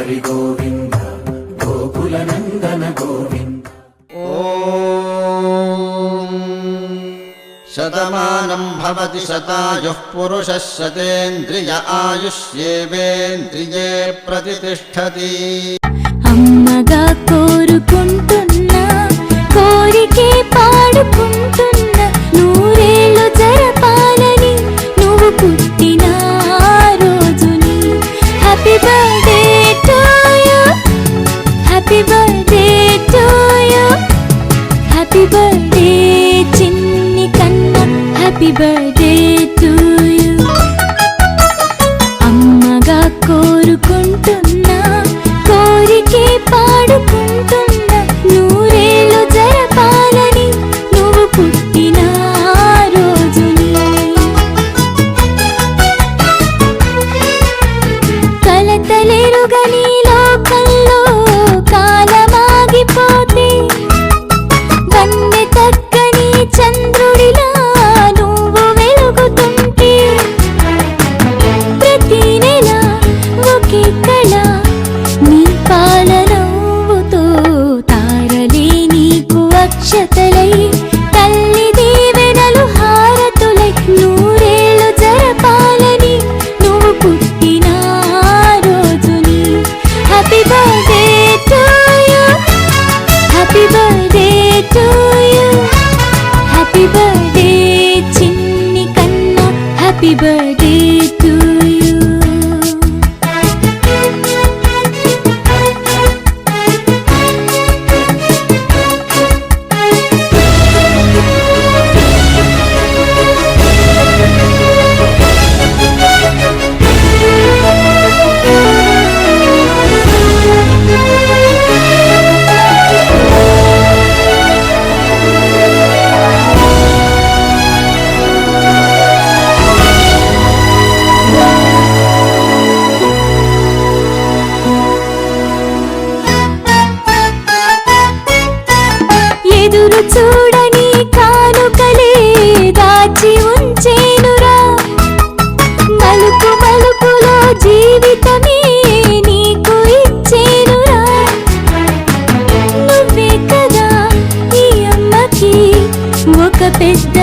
హరి గోవింద గోకుల నందన గోవింద. ఓం శతమానం భవతి శతాయుః పురుషः శతేంద్రియ ఆయుష్యేవేంద్రియే ప్రతిష్ఠతి. అమ్మగా కోరుకుంటున్నా కోరికే పాడుకుంటున్నా నూరేళ్ళు జరపాలని నువ్వు పుట్టిన రోజుని. Happy birthday to you, happy birthday to you, happy birthday చిన్ని కన్నా, హ్యాపీ బర్త్డే టు యు. అమ్మగా కోరుకుంటున్నా కోరికే పాడుకుంటున్నా నూరేళ్ళు జరపాలని నువ్వు పుట్టిన రోజుని. కలతలెరుగని లోకంలో కాలమాగిపోతే వన్నె తగ్గని చంద్రుడిలా నువ్వు వెలుగుతుంటే ప్రతి నెల ఒకే కళ నీ పాలనవ్వుతో తారలే నీకు అక్షతలై తల్లి దీవెనలు హారతులై నూరేళ్ళు జరపాలని నువ్వు పుట్టిన రోజుని. Happy birthday to you, happy birthday to you, happy birthday చిన్ని కన్నా, హ్యాపీ బర్త్డే టు యు. ఎదురు చూడని కానుకలే దాచి ఉంచేనురా, మలుపు మలుపులో జీవితమే నీకు ఇచ్చేనురా. నువ్వే కదా ఈ అమ్మకి ఒక పెద్ద